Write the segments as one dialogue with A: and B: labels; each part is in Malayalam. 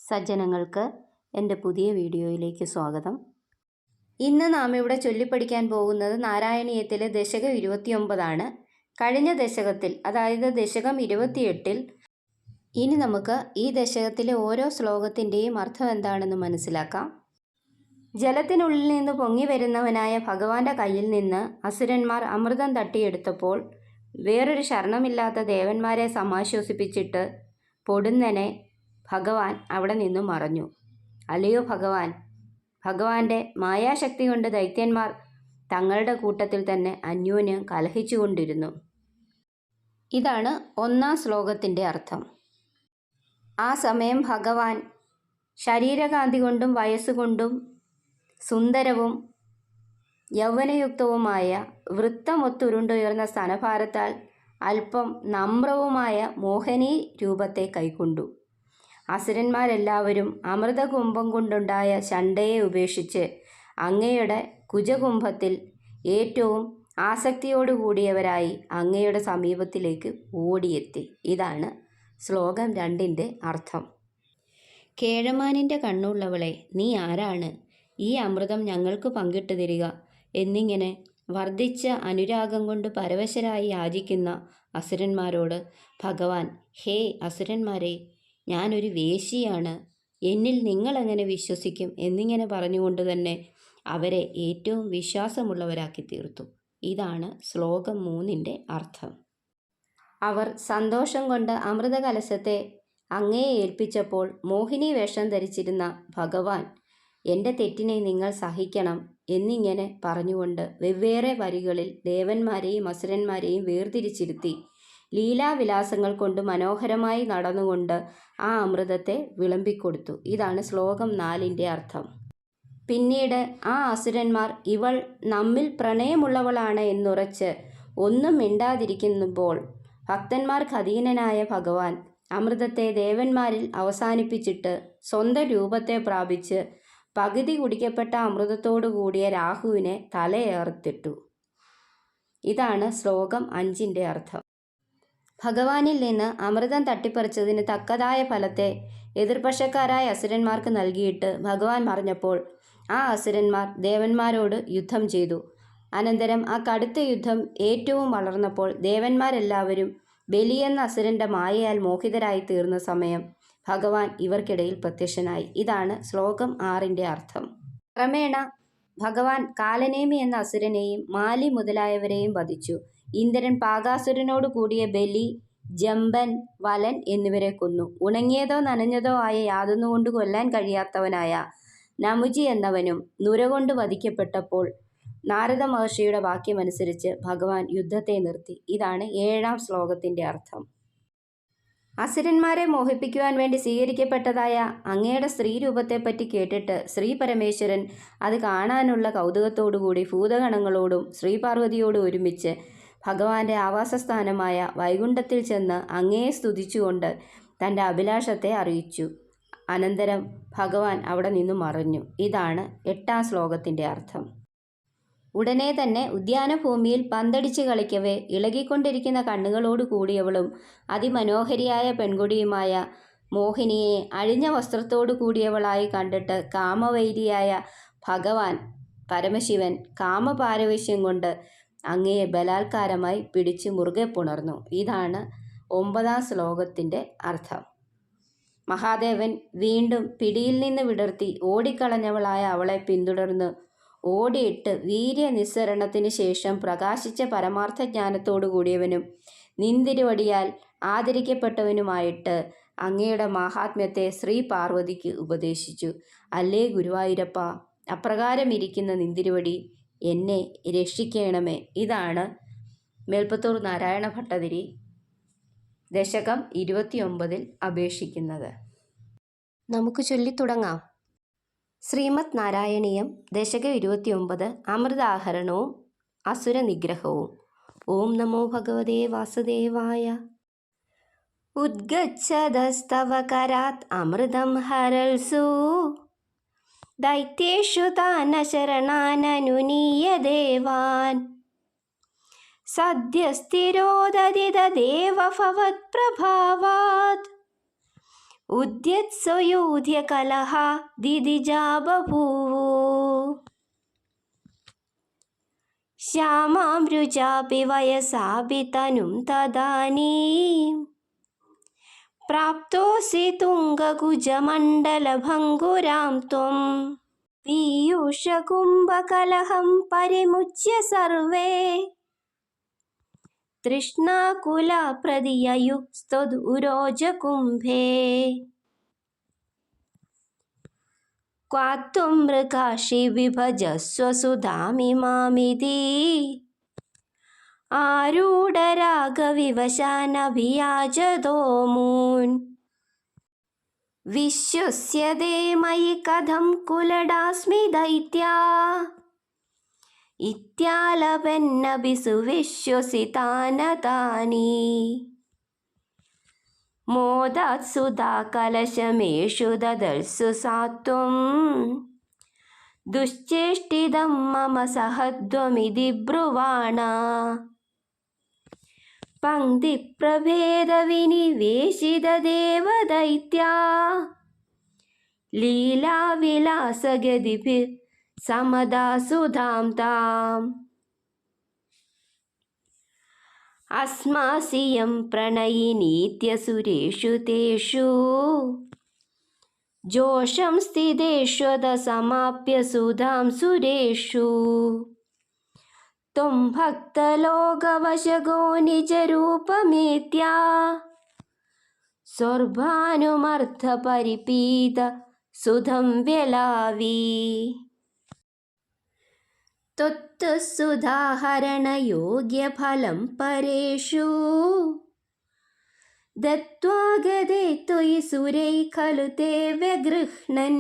A: സജ്ജനങ്ങൾക്ക് എൻ്റെ പുതിയ വീഡിയോയിലേക്ക് സ്വാഗതം. ഇന്ന് നാം ഇവിടെ ചൊല്ലിപ്പഠിക്കാൻ പോകുന്നത് നാരായണീയത്തിലെ ദശകം 29 കഴിഞ്ഞ ദശകത്തിൽ, അതായത് ദശകം 28-ൽ ഇനി നമുക്ക് ഈ ദശകത്തിലെ ഓരോ ശ്ലോകത്തിൻ്റെയും അർത്ഥം എന്താണെന്ന് മനസ്സിലാക്കാം. ജലത്തിനുള്ളിൽ നിന്ന് പൊങ്ങി വരുന്നവനായ ഭഗവാന്റെ കയ്യിൽ നിന്ന് അസുരന്മാർ അമൃതം തട്ടിയെടുത്തപ്പോൾ വേറൊരു ശരണമില്ലാത്ത ദേവന്മാരെ സമാശ്വസിപ്പിച്ചിട്ട് പൊടുന്നനെ ഭഗവാൻ അവിടെ നിന്നും മറഞ്ഞു. അല്ലയോ ഭഗവാൻ, ഭഗവാന്റെ മായാശക്തി കൊണ്ട് ദൈത്യന്മാർ തങ്ങളുടെ കൂട്ടത്തിൽ തന്നെ അന്യോന്യം കലഹിച്ചുകൊണ്ടിരുന്നു. ഇതാണ് ഒന്നാം ശ്ലോകത്തിൻ്റെ അർത്ഥം. ആ സമയം ഭഗവാൻ ശരീരകാന്തി കൊണ്ടും വയസ്സുകൊണ്ടും സുന്ദരവും യൗവനയുക്തവുമായ വൃത്തമൊത്തുരുണ്ടുയർന്ന സ്തനഭാരത്താൽ അല്പം നമ്രവുമായ മോഹിനി രൂപത്തെ കൈക്കൊണ്ടു. അസുരന്മാരെല്ലാവരും അമൃതകുംഭം കൊണ്ടുണ്ടായ ശണ്ഠയെ ഉപേക്ഷിച്ച് അങ്ങയുടെ കുജകുംഭത്തിൽ ഏറ്റവും ആസക്തിയോടുകൂടിയവരായി അങ്ങയുടെ സമീപത്തിലേക്ക് ഓടിയെത്തി. ഇതാണ് ശ്ലോകം 2ൻ്റെ അർത്ഥം. കേഴമാനിൻ്റെ കണ്ണുള്ളവളെ, നീ ആരാണ്? ഈ അമൃതം ഞങ്ങൾക്ക് പങ്കിട്ടു തരിക എന്നിങ്ങനെ വർദ്ധിച്ച അനുരാഗം കൊണ്ട് പരവശരായി യാചിക്കുന്ന അസുരന്മാരോട് ഭഗവാൻ, ഹേ അസുരന്മാരെ, ഞാനൊരു വേശ്യയാണ്, എന്നിൽ നിങ്ങളെങ്ങനെ വിശ്വസിക്കും എന്നിങ്ങനെ പറഞ്ഞുകൊണ്ട് തന്നെ അവരെ ഏറ്റവും വിശ്വാസമുള്ളവരാക്കി തീർത്തു. ഇതാണ് ശ്ലോകം 3ൻ്റെ അർത്ഥം. അവർ സന്തോഷം കൊണ്ട് അമൃത കലശത്തെ അങ്ങയെ ഏൽപ്പിച്ചപ്പോൾ മോഹിനി വേഷം ധരിച്ചിരുന്ന ഭഗവാൻ, എൻ്റെ തെറ്റിനെ നിങ്ങൾ സഹിക്കണം എന്നിങ്ങനെ പറഞ്ഞുകൊണ്ട് വെവ്വേറെ വരികളിൽ ദേവന്മാരെയും അസുരന്മാരെയും വേർതിരിച്ചിരുത്തി ലീലാവിലാസങ്ങൾ കൊണ്ട് മനോഹരമായി നടന്നുകൊണ്ട് ആ അമൃതത്തെ വിളമ്പിക്കൊടുത്തു. ഇതാണ് ശ്ലോകം 4ൻ്റെ അർത്ഥം. പിന്നീട് ആ അസുരന്മാർ ഇവൾ നമ്മിൽ പ്രണയമുള്ളവളാണ് എന്നുറച്ച് ഒന്നും മിണ്ടാതിരിക്കുമ്പോൾ ഭക്തന്മാർക്ക് അധീനനായ ഭഗവാൻ അമൃതത്തെ ദേവന്മാരിൽ അവസാനിപ്പിച്ചിട്ട് സ്വന്തം രൂപത്തെ പ്രാപിച്ച് പകുതി കുടിക്കപ്പെട്ട അമൃതത്തോടു കൂടിയ രാഹുവിനെ തലയേർത്തിട്ടു. ഇതാണ് ശ്ലോകം 5ൻ്റെ അർത്ഥം. ഭഗവാനിൽ നിന്ന് അമൃതം തട്ടിപ്പറിച്ചതിന് തക്കതായ ഫലത്തെ എതിർപക്ഷക്കാരായ അസുരന്മാർക്ക് നൽകിയിട്ട് ഭഗവാൻ പറഞ്ഞപ്പോൾ ആ അസുരന്മാർ ദേവന്മാരോട് യുദ്ധം ചെയ്തു. അനന്തരം ആ കടുത്ത യുദ്ധം ഏറ്റവും വളർന്നപ്പോൾ ദേവന്മാരെല്ലാവരും ബലിയെന്ന അസുരൻ്റെ മായയാൽ മോഹിതരായി തീർന്ന സമയം ഭഗവാൻ ഇവർക്കിടയിൽ പ്രത്യക്ഷനായി. ഇതാണ് ശ്ലോകം 6ൻ്റെ അർത്ഥം. ക്രമേണ ഭഗവാൻ കാലനേമി എന്ന അസുരനെയും മാലി മുതലായവരെയും വധിച്ചു. ഇന്ദ്രൻ പാകാസുരനോട് കൂടിയ ബലി, ജംബൻ, വലൻ എന്നിവരെ കൊന്നു. ഉണങ്ങിയതോ നനഞ്ഞതോ ആയ യാതൊന്നുകൊണ്ട് കൊല്ലാൻ കഴിയാത്തവനായ നമുജി എന്നവനും നുരകൊണ്ട് വധിക്കപ്പെട്ടപ്പോൾ നാരദ മഹർഷിയുടെ വാക്യമനുസരിച്ച് ഭഗവാൻ യുദ്ധത്തെ നിർത്തി. ഇതാണ് 7ാം ശ്ലോകത്തിൻ്റെ അർത്ഥം. അസുരന്മാരെ മോഹിപ്പിക്കുവാൻ വേണ്ടി സ്വീകരിക്കപ്പെട്ടതായ അങ്ങയുടെ സ്ത്രീരൂപത്തെപ്പറ്റി കേട്ടിട്ട് ശ്രീ പരമേശ്വരൻ അത് കാണാനുള്ള കൗതുകത്തോടുകൂടി ഭൂതഗണങ്ങളോടും ശ്രീപാർവതിയോടും ഒരുമിച്ച് ഭഗവാന്റെ ആവാസസ്ഥാനമായ വൈകുണ്ഠത്തിൽ ചെന്ന് അങ്ങയെ സ്തുതിച്ചുകൊണ്ട് തൻ്റെ അഭിലാഷത്തെ അറിയിച്ചു. അനന്തരം ഭഗവാൻ അവിടെ നിന്നു മറഞ്ഞു. ഇതാണ് 8ാം ശ്ലോകത്തിൻ്റെ അർത്ഥം. ഉടനെ തന്നെ ഉദ്യാനഭൂമിയിൽ പന്തടിച്ച് കളിക്കവേ ഇളകിക്കൊണ്ടിരിക്കുന്ന കണ്ണുകളോട് കൂടിയവളും അതിമനോഹരിയായ പെൺകുടിയുമായ മോഹിനിയെ അഴിഞ്ഞ വസ്ത്രത്തോടു കൂടിയവളായി കണ്ടിട്ട് കാമവൈരിയായ ഭഗവാൻ പരമശിവൻ കാമപാരവശ്യം കൊണ്ട് അങ്ങയെ ബലാത്കാരമായി പിടിച്ച് മുറുകെ പുണർന്നു. ഇതാണ് 9ാം ശ്ലോകത്തിൻ്റെ അർത്ഥം. മഹാദേവൻ വീണ്ടും പിടിയിൽ നിന്ന് വിടർത്തി ഓടിക്കളഞ്ഞവളായ അവളെ പിന്തുടർന്ന് ഓടിയിട്ട് വീര്യനിസ്സരണത്തിന് ശേഷം പ്രകാശിച്ച പരമാർത്ഥജ്ഞാനത്തോടു കൂടിയവനും നിന്തിരുവടിയാൽ ആദരിക്കപ്പെട്ടവനുമായിട്ട് അങ്ങയുടെ മാഹാത്മ്യത്തെ ശ്രീ പാർവതിക്ക് ഉപദേശിച്ചു. അല്ലേ ഗുരുവായൂരപ്പ, അപ്രകാരം ഇരിക്കുന്ന നിന്തിരുവടി എന്നെ രക്ഷിക്കണമേ. ഇതാണ് മേൽപ്പത്തൂർ നാരായണ ഭട്ടതിരി ദശകം 29ൽ അപേക്ഷിക്കുന്നത്. നമുക്ക് ചൊല്ലിത്തുടങ്ങാം. ശ്രീമദ് നാരായണീയം ദശകം 29 അമൃതാഹരണവും അസുര നിഗ്രഹവും. ഓം നമോ ഭഗവതേ വാസുദേവായ. ഉദ്ഗച്ഛതസ്തവ കരാത് അമൃതം ഹരൽസു ദൈത്യേഷു താന ശരണാനനുനീയ ദേവാൻ സദ്യസ്ഥിരോദതിത ദേവഭവത് പ്രഭാവാത് ഉദ്യത്സ്വയൂധ്യ കലഹ ദിദിജാ ബഭൂവു ശ്യാമാം രുചാപി വയസാപി തനും തദാനീം പ്രാപ്തോസി തുംഗകുജമണ്ഡലഭംഗുരാം ത്വം പീയൂഷകുംഭകലഹം പരിമുച്യ സർവേ തൃഷ്ണാകുലാ പ്രതിയയുസ്ത്വദുരോജകുംഭേ ക്വാത്വം മൃഗാക്ഷി വിഭജസ്വ സുധാമിമാമിതി ആരൂഢരാഗവിവശാനഭിയാജതോ മൂൻ വിശ്വസ്യതേ മയി കഥം കുലടാസ്മി ദൈത്യാ ഇത്യാലപന്നഭിസുവിശ്വസിതാനതാനി മോദാത്സുധാ കലശമേഷു ദദൽസു സാത്വം ദുശ്ചേഷ്ടിതം മമ സഹധ്വമിതി ബ്രുവാണ പങ്ക്തിപ്രഭേദവിനിവേശിതദേവദൈത്യാ ലീലാവിലാസഗതിഭിർ സമദാസുധാം താം അസ്മാസിയം പ്രണയിനീത്യസുരേഷു തേഷു ജോഷം സ്ഥിതേഷ്വത സമാപ്യ സുധാം സുരേഷു ത്വം ഭക്തലോകവശഗോ നിജരൂപമേത്യാ സ്വർഭാനുമർത്ഥപരിപീത സുധം വ്യലാവി ത്വത്സുധാഹരണയോഗ്യഫലം പരേഷു ദത്വാ ഗതേ ത്വയി സുരൈ ഖലു തേ വ്യഗൃഹ്ണൻ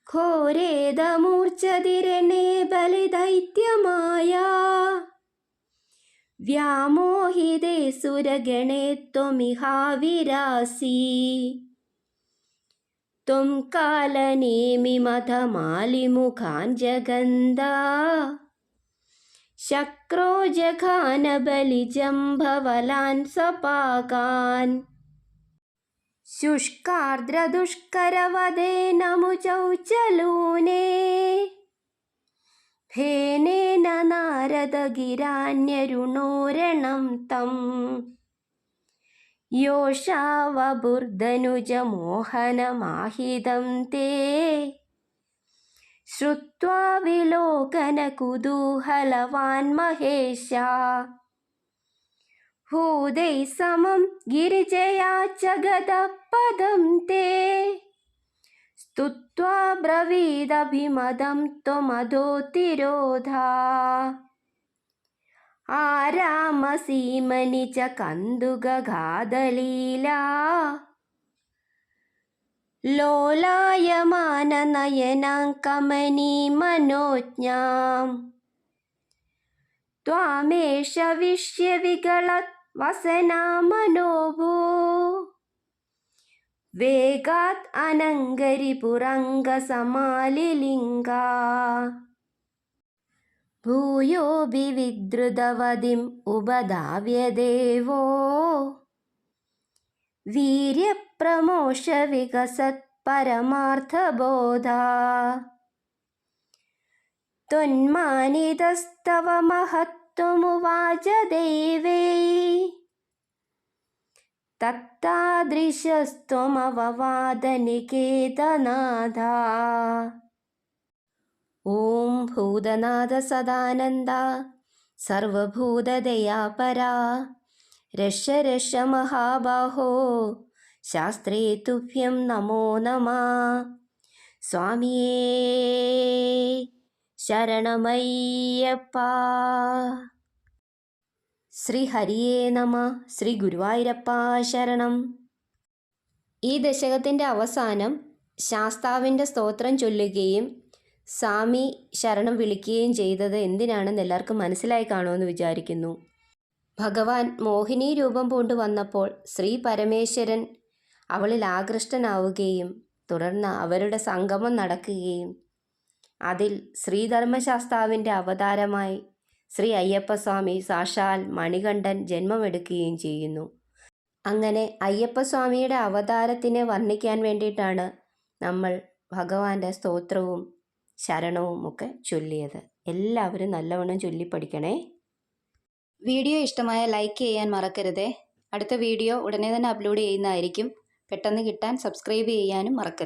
A: ഘോരേദമൂർച്ഛതിരണേ ബലിദൈത്യമായാ വ്യാമോഹിതേ സുരഗണേ ത്വമിഹാവിരാസി ത്വം കാലനേമിമഥമാലിമുഖാൻ ജഗന്ത ശക്രോ ജഘാന ബലിജംഭവലാൻ സപാകാൻ ശുഷ്കാർദ്രദുഷ്കരവദേനമുചൗചലൂനേ ഫേനേന നാരദഗിരാന്യരുണോരണം തം യോഷാവബുർധനുജമോഹനമാഹിതം തേ ശ്രുത്വാ വിലോകനകുതൂഹലവാൻ മഹേശാ ഭൂതൈ സമം ഗിരിജയാ ച ഗതഃ പദം തേ സ്തുത്വാ ബ്രവീദഭിമദം ത്വമധോതിരോധാ ആരാമസീമനി ച കന്ദുകഘാതലീലാ ലോലായമാനനയനാം കമനീമനോജ്ഞാം ത്വാമേഷ വിഷ്യവികളത് വസനാമനോഭൂ വേഗാത് അനങ്കരിപുരംഗസമാലിലിംഗാ ഭൂയോऽപി വിദ്രുതവതിം ഉപധാവ്യ ദേവോ വീര്യപ്രമോഷ വികസത് പരമാർത്ഥബോധാ ത്വന്മാനിതസ്തവ മഹത്വമുവാച ദേവൈ തത്താദൃശസ്ത്വമവവാദ നികേതനാഥാ ഓം ഭൂതനാഥ സദാനന്ദ സർവഭൂതദയാപരാ രക്ഷ രക്ഷ മഹാബാഹോ ശാസ്ത്രേ തുഭ്യം നമോ നമഃ സ്വാമിയേ ശരണമയ്യപ്പ. ശ്രീ ഹരിയേ നമ. ശ്രീ ഗുരുവായൂരപ്പ ശരണം. ഈ ദശകത്തിൻ്റെ അവസാനം ശാസ്താവിൻ്റെ സ്തോത്രം ചൊല്ലുകയും സ്വാമി ശരണം വിളിക്കുകയും ചെയ്തത് എന്തിനാണെന്ന് എല്ലാവർക്കും മനസ്സിലായി കാണുമെന്ന് വിചാരിക്കുന്നു. ഭഗവാൻ മോഹിനി രൂപം പൂണ്ടു വന്നപ്പോൾ ശ്രീ പരമേശ്വരൻ അവളിൽ ആകൃഷ്ടനാവുകയും തുടർന്ന് അവരുടെ സംഗമം നടക്കുകയും അതിൽ ശ്രീധർമ്മശാസ്താവിൻ്റെ അവതാരമായി ശ്രീ അയ്യപ്പസ്വാമി സാക്ഷാൽ മണികണ്ഠൻ ജന്മമെടുക്കുകയും ചെയ്യുന്നു. അങ്ങനെ അയ്യപ്പസ്വാമിയുടെ അവതാരത്തിനെ വർണ്ണിക്കാൻ വേണ്ടിയിട്ടാണ് നമ്മൾ ഭഗവാന്റെ സ്തോത്രവും ശരണവും ഒക്കെ ചൊല്ലിയത്. എല്ലാവരും നല്ലവണ്ണം ചൊല്ലിപ്പഠിക്കണേ. വീഡിയോ ഇഷ്ടമായ ലൈക്ക് ചെയ്യാൻ മറക്കരുതേ. അടുത്ത വീഡിയോ ഉടനെ തന്നെ അപ്ലോഡ് ചെയ്യുന്നതായിരിക്കും. പെട്ടെന്ന് കിട്ടാൻ സബ്സ്ക്രൈബ് ചെയ്യാനും മറക്കരുത്.